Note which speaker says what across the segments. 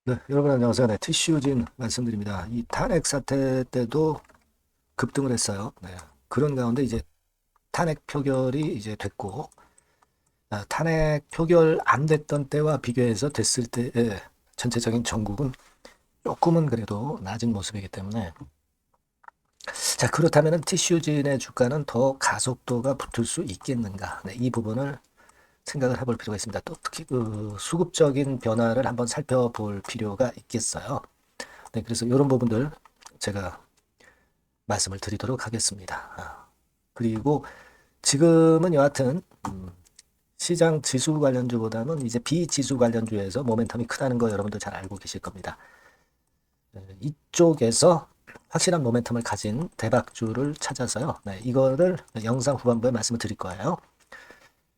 Speaker 1: 네, 여러분 안녕하세요. 네, 티슈진 말씀드립니다. 이 탄핵 사태 때도 급등을 했어요. 네, 그런 가운데 이제 탄핵 표결이 이제 됐고, 탄핵 표결 안 됐던 때와 비교해서 됐을 때의 전체적인 전국은 조금은 그래도 낮은 모습이기 때문에, 자, 그렇다면 티슈진의 주가는 더 가속도가 붙을 수 있겠는가? 네, 이 부분을 생각을 해볼 필요가 있습니다. 또 특히 그 수급적인 변화를 한번 살펴볼 필요가 있겠어요. 네, 그래서 이런 부분들 제가 말씀을 드리도록 하겠습니다. 그리고 지금은 여하튼 시장 지수 관련주보다는 이제 비지수 관련주에서 모멘텀이 크다는 거 여러분들 잘 알고 계실 겁니다. 이쪽에서 확실한 모멘텀을 가진 대박주를 찾아서요. 네, 이거를 영상 후반부에 말씀을 드릴 거예요.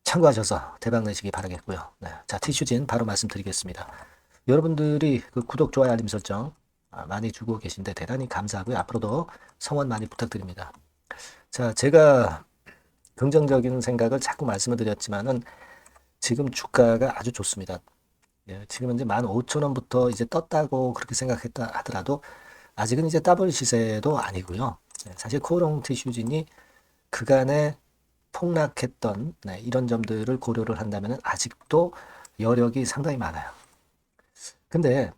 Speaker 1: 참고하셔서 대박 내시기 바라겠고요. 네, 자, 티슈진 바로 말씀드리겠습니다. 여러분들이 그 구독, 좋아요, 알림 설정 많이 주고 계신데 대단히 감사하고요. 앞으로도 성원 많이 부탁드립니다. 자, 제가 긍정적인 생각을 자꾸 말씀을 드렸지만은 지금 주가가 아주 좋습니다. 예, 지금 현재 15,000원부터 이제 떴다고 그렇게 생각했다 하더라도 아직은 이제 더블 시세도 아니고요. 예, 사실 코오롱 티슈진이 그간에 폭락했던 이런 점들을 고려를 한다면 아직도 여력이 상당히 많아요. 근데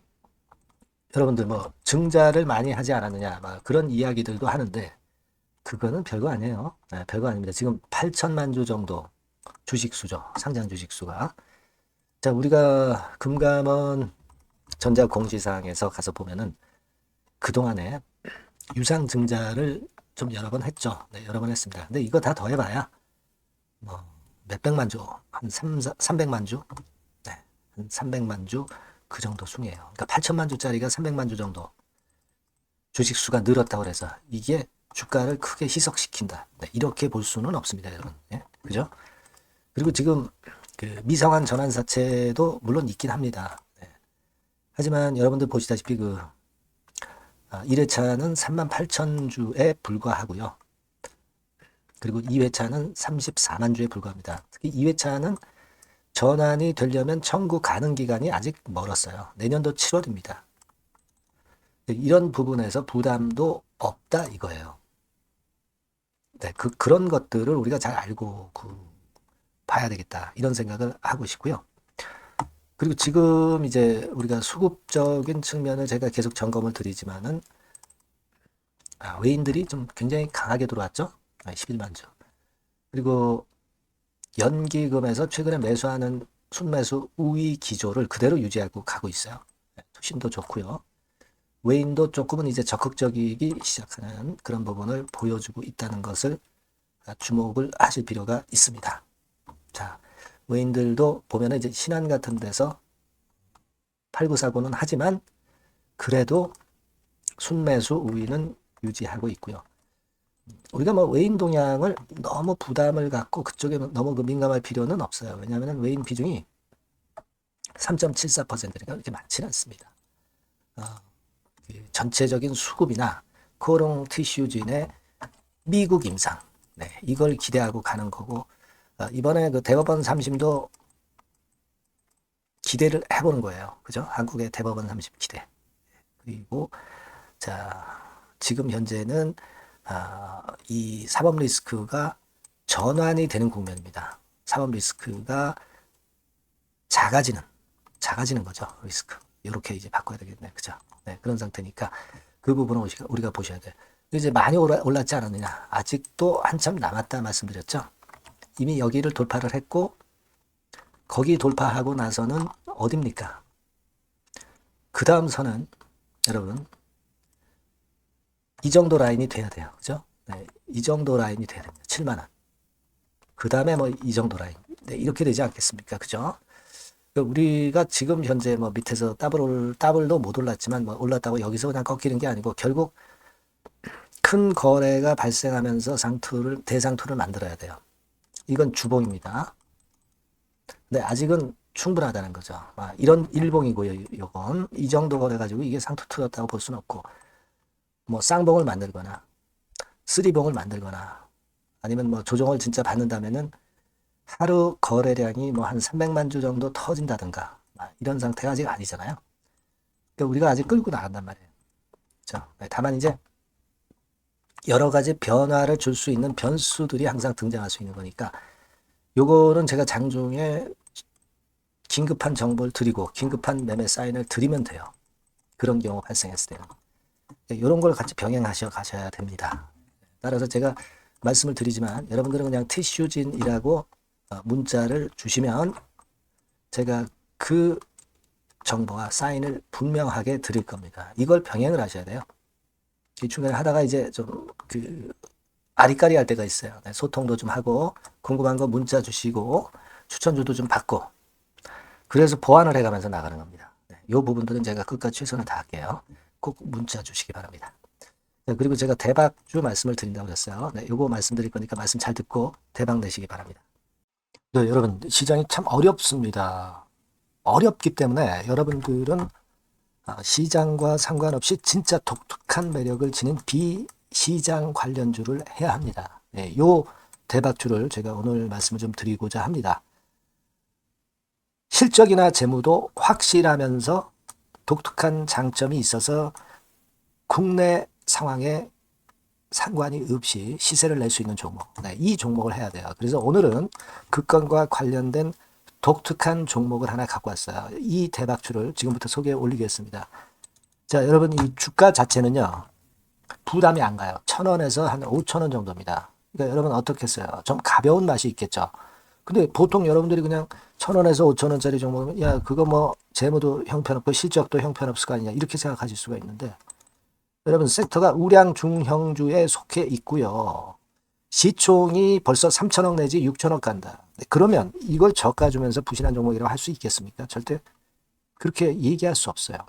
Speaker 1: 여러분들 뭐 증자를 많이 하지 않았느냐 그런 이야기들도 하는데 그거는 별거 아니에요. 네, 별거 아닙니다. 지금 8천만 주 정도 주식수죠. 상장 주식수가. 자, 우리가 금감원 전자공시사항에서 가서 보면은 그동안에 유상증자를 좀 여러 번 했죠. 네, 여러 번 했습니다. 근데 이거 다 더해봐야 뭐 몇백만 주, 한 300만 주? 네, 한 300만 주 그 정도 순이에요. 그러니까 8천만 주짜리가 300만 주 정도 주식수가 늘었다고 해서 이게 주가를 크게 희석시킨다. 네, 이렇게 볼 수는 없습니다, 여러분. 예? 그죠? 그리고 지금 그 미성한 전환사채도 물론 있긴 합니다. 네. 하지만 여러분들 보시다시피 그 1회차는 38,000 주에 불과하고요. 그리고 2회차는 34만 주에 불과합니다. 특히 2회차는 전환이 되려면 청구 가능 기간이 아직 멀었어요. 내년도 7월입니다. 이런 부분에서 부담도 없다 이거예요. 네, 그런 것들을 우리가 잘 알고 봐야 되겠다 이런 생각을 하고 싶고요. 그리고 지금 이제 우리가 수급적인 측면을 제가 계속 점검을 드리지만은 외인들이 좀 굉장히 강하게 들어왔죠. 11만 주. 그리고 연기금에서 최근에 매수하는 순매수 우위 기조를 그대로 유지하고 가고 있어요. 투심도 좋고요. 외인도 조금은 이제 적극적이기 시작하는 그런 부분을 보여주고 있다는 것을 주목을 하실 필요가 있습니다. 자, 외인들도 보면은 이제 신한 같은 데서 팔구사고는 하지만 그래도 순매수 우위는 유지하고 있고요. 우리가 뭐 외인 동향을 너무 부담을 갖고 그쪽에 너무 민감할 필요는 없어요. 왜냐하면 외인 비중이 3.74%니까 그렇게 많지는 않습니다. 전체적인 수급이나 코롱 티슈진의 미국 임상, 네, 이걸 기대하고 가는 거고 이번에 그 대법원 3심도 기대를 해보는 거예요. 그죠? 한국의 대법원 3심 기대. 그리고 자, 지금 현재는 이 사법 리스크가 전환이 되는 국면입니다. 사법 리스크가 작아지는 거죠. 리스크. 이렇게 이제 바꿔야 되겠네. 그죠? 네, 그런 상태니까 그 부분을 우리가 보셔야 돼. 이제 많이 올랐지 않았느냐. 아직도 한참 남았다 말씀드렸죠. 이미 여기를 돌파를 했고 거기 돌파하고 나서는 어딥니까? 그 다음 선은 여러분 이 정도 라인이 돼야 돼요. 그죠? 네, 이 정도 라인이 돼야 됩니다. 7만 원. 그 다음에 뭐 이 정도 라인. 네, 이렇게 되지 않겠습니까? 그죠? 우리가 지금 현재 뭐 밑에서 더블도 못 올랐지만 뭐 올랐다고 여기서 그냥 꺾이는 게 아니고 결국 큰 거래가 발생하면서 대상투를 만들어야 돼요. 이건 주봉입니다. 근데 아직은 충분하다는 거죠. 이런 일봉이고요. 요건 이 정도 거래 가지고 이게 상투 틀었다고 볼 수는 없고 뭐 쌍봉을 만들거나 쓰리봉을 만들거나 아니면 뭐 조정을 진짜 받는다면은 하루 거래량이 뭐 한 300만 주 정도 터진다든가 이런 상태가 아직 아니잖아요. 그러니까 우리가 아직 끌고 나간단 말이에요. 그렇죠? 다만 이제 여러 가지 변화를 줄 수 있는 변수들이 항상 등장할 수 있는 거니까 요거는 제가 장중에 긴급한 정보를 드리고 긴급한 매매 사인을 드리면 돼요. 그런 경우 발생했을 때는. 이런 걸 같이 병행하셔 가셔야 됩니다. 따라서 제가 말씀을 드리지만 여러분들은 그냥 티슈진이라고 문자를 주시면 제가 그 정보와 사인을 분명하게 드릴 겁니다. 이걸 병행을 하셔야 돼요. 이 중간에 하다가 이제 좀 아리까리 할 때가 있어요. 소통도 좀 하고 궁금한 거 문자 주시고 추천주도 좀 받고 그래서 보완을 해가면서 나가는 겁니다. 이 부분들은 제가 끝까지 최선을 다할게요. 꼭 문자 주시기 바랍니다. 그리고 제가 대박주 말씀을 드린다고 그랬어요. 요거 말씀드릴 거니까 말씀 잘 듣고 대박 내시기 바랍니다. 네, 여러분 시장이 참 어렵습니다. 어렵기 때문에 여러분들은 시장과 상관없이 진짜 독특한 매력을 지닌 비시장 관련주를 해야 합니다. 네, 요 대박주를 제가 오늘 말씀을 좀 드리고자 합니다. 실적이나 재무도 확실하면서 독특한 장점이 있어서 국내 상황에 상관이 없이 시세를 낼 수 있는 종목. 네, 이 종목을 해야 돼요. 그래서 오늘은 그 건과 관련된 독특한 종목을 하나 갖고 왔어요. 이 대박주를 지금부터 소개해 올리겠습니다. 자, 여러분 이 주가 자체는요. 부담이 안 가요. 1,000원에서 한 5,000원 정도입니다. 그러니까 여러분 어떻겠어요? 좀 가벼운 맛이 있겠죠. 근데 보통 여러분들이 그냥 1,000원에서 5,000원짜리 종목은 야 그거 뭐 재무도 형편없고 실적도 형편없을 거 아니냐 이렇게 생각하실 수가 있는데 여러분 섹터가 우량 중형주에 속해 있고요. 시총이 벌써 3천억 내지 6천억 간다. 그러면 이걸 저가 주면서 부실한 종목이라고 할 수 있겠습니까? 절대 그렇게 얘기할 수 없어요.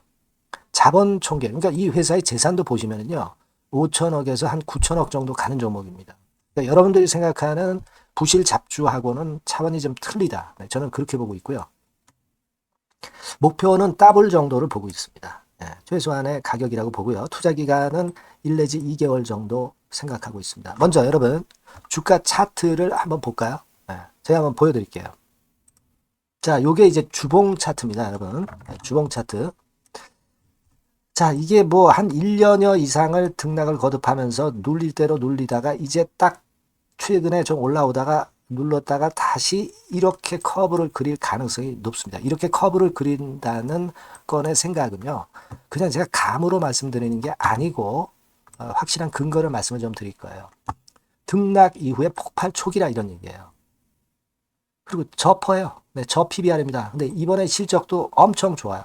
Speaker 1: 자본 총계, 그러니까 이 회사의 재산도 보시면요. 5천억에서 한 9천억 정도 가는 종목입니다. 그러니까 여러분들이 생각하는 부실 잡주하고는 차원이 좀 틀리다. 저는 그렇게 보고 있고요. 목표는 더블 정도를 보고 있습니다. 최소한의 가격이라고 보고요. 투자 기간은 1 내지 2개월 정도 생각하고 있습니다. 먼저 여러분 주가 차트를 한번 볼까요? 제가 한번 보여드릴게요. 자, 요게 이제 주봉 차트입니다, 여러분. 주봉 차트. 자, 이게 뭐 한 1년여 이상을 등락을 거듭하면서 눌릴 대로 눌리다가 이제 딱 최근에 좀 올라오다가 눌렀다가 다시 이렇게 커브를 그릴 가능성이 높습니다. 이렇게 커브를 그린다는 건의 생각은요. 그냥 제가 감으로 말씀드리는 게 아니고 확실한 근거를 말씀을 좀 드릴 거예요. 등락 이후에 폭발 초기라 이런 얘기예요. 그리고 저퍼예요. 네, 저 PBR입니다. 근데 이번에 실적도 엄청 좋아요.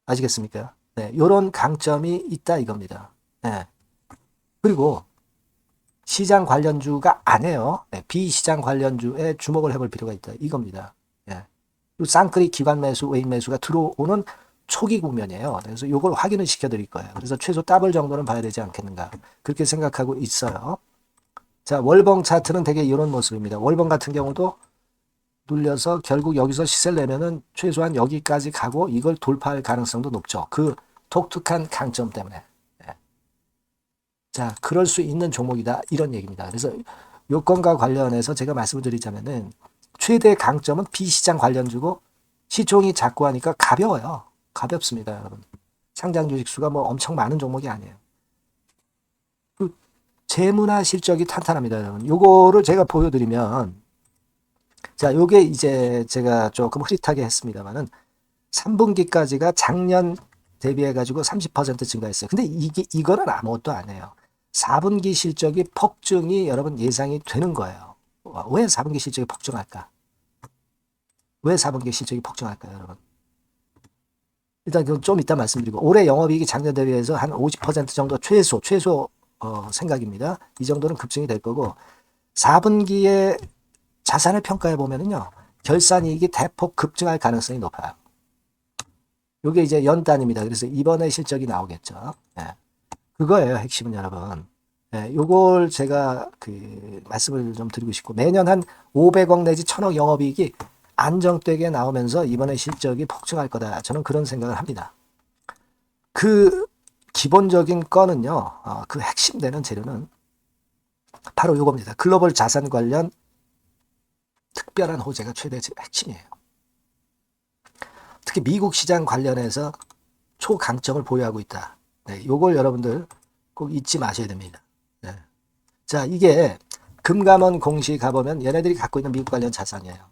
Speaker 1: 아시겠습니까? 네, 이런 강점이 있다 이겁니다. 네. 그리고 시장 관련주가 아니에요. 네, 비시장 관련주에 주목을 해볼 필요가 있다 이겁니다. 네. 쌍끌이 기관 매수, 외인 매수가 들어오는 초기 국면이에요. 그래서 이걸 확인을 시켜드릴 거예요. 그래서 최소 더블 정도는 봐야 되지 않겠는가 그렇게 생각하고 있어요. 자, 월봉 차트는 되게 이런 모습입니다. 월봉 같은 경우도 눌려서 결국 여기서 시세를 내면은 최소한 여기까지 가고 이걸 돌파할 가능성도 높죠. 그 독특한 강점 때문에. 네. 자, 그럴 수 있는 종목이다. 이런 얘기입니다. 그래서 요건과 관련해서 제가 말씀을 드리자면은 최대 강점은 비시장 관련주고 시총이 작고 하니까 가벼워요. 가볍습니다, 여러분. 상장 주식 수가 뭐 엄청 많은 종목이 아니에요. 그 재무나 실적이 탄탄합니다, 여러분. 요거를 제가 보여드리면 자, 요게 이제 제가 조금 흐릿하게 했습니다만은 3분기까지가 작년 대비해가지고 30% 증가했어요. 근데 이거는 아무것도 아니에요. 4분기 실적이 폭증이 여러분 예상이 되는 거예요. 왜 4분기 실적이 폭증할까? 왜 4분기 실적이 폭증할까요, 여러분? 일단 그건 좀 이따 말씀드리고 올해 영업이익이 작년 대비해서 한 50% 정도 최소 생각입니다. 이 정도는 급증이 될 거고 4분기에 자산을 평가해 보면은요. 결산이익이 대폭 급증할 가능성이 높아요. 이게 이제 연단입니다. 그래서 이번에 실적이 나오겠죠. 네. 그거예요. 핵심은 여러분. 네, 요걸 제가 말씀을 좀 드리고 싶고 매년 한 500억 내지 1,000억 영업이익이 안정되게 나오면서 이번에 실적이 폭증할 거다. 저는 그런 생각을 합니다. 그 기본적인 건은요. 그 핵심되는 재료는 바로 요겁니다. 글로벌 자산 관련 특별한 호재가 최대 핵심이에요. 특히 미국 시장 관련해서 초강점을 보유하고 있다. 네, 요걸 여러분들 꼭 잊지 마셔야 됩니다. 네. 자, 이게 금감원 공시 가보면 얘네들이 갖고 있는 미국 관련 자산이에요.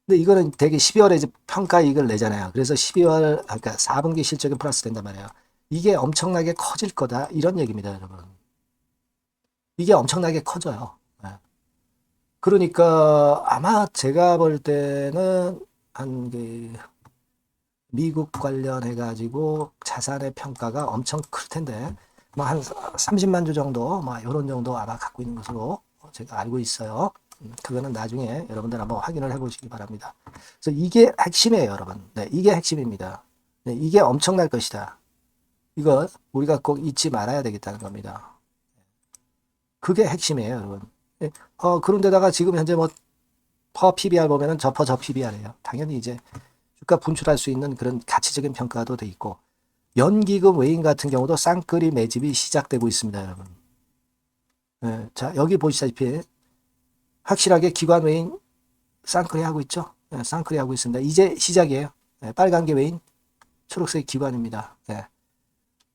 Speaker 1: 근데 이거는 되게 12월에 이제 평가이익을 내잖아요. 그래서 12월, 그러니까 4분기 실적이 플러스 된단 말이에요. 이게 엄청나게 커질 거다. 이런 얘기입니다, 여러분. 이게 엄청나게 커져요. 네. 그러니까 아마 제가 볼 때는 한 미국 관련해 가지고 자산의 평가가 엄청 클 텐데 뭐 한 30만 주 정도 뭐 이런 정도 아마 갖고 있는 것으로 제가 알고 있어요. 그거는 나중에 여러분들 한번 확인을 해보시기 바랍니다. 그래서 이게 핵심이에요, 여러분. 네, 이게 핵심입니다. 네, 이게 엄청날 것이다. 이거 우리가 꼭 잊지 말아야 되겠다는 겁니다. 그게 핵심이에요, 여러분. 네, 그런데다가 지금 현재 뭐 퍼 PBR 보면은 저 PBR이에요. 당연히 이제 주가 분출할 수 있는 그런 가치적인 평가도 돼 있고 연기금 외인 같은 경우도 쌍끌이 매집이 시작되고 있습니다, 여러분. 네, 자, 여기 보시다시피 확실하게 기관 외인 쌍끌이 하고 있죠. 네, 쌍끌이 하고 있습니다. 이제 시작이에요. 네, 빨간 게 외인, 초록색 기관입니다. 네.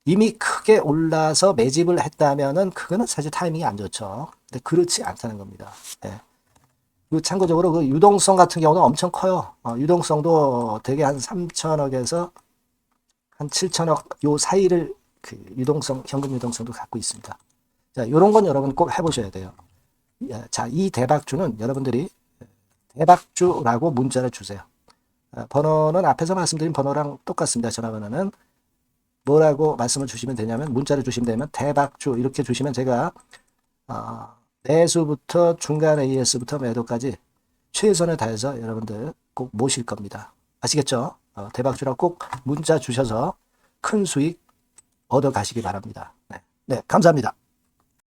Speaker 1: 이미 크게 올라서 매집을 했다면은 그거는 사실 타이밍이 안 좋죠. 근데 그렇지 않다는 겁니다. 네. 그리고 참고적으로 그 유동성 같은 경우는 엄청 커요. 유동성도 되게 한 3천억에서 한 7천억 요 사이를 그 유동성, 현금 유동성도 갖고 있습니다. 자, 요런 건 여러분 꼭 해보셔야 돼요. 자, 이 대박주는 여러분들이 대박주라고 문자를 주세요. 번호는 앞에서 말씀드린 번호랑 똑같습니다. 전화번호는 뭐라고 말씀을 주시면 되냐면 문자를 주시면 되면 대박주 이렇게 주시면 제가 매수부터 중간 AS부터 매도까지 최선을 다해서 여러분들 꼭 모실 겁니다. 아시겠죠? 대박주라고 꼭 문자 주셔서 큰 수익 얻어 가시기 바랍니다. 네, 감사합니다.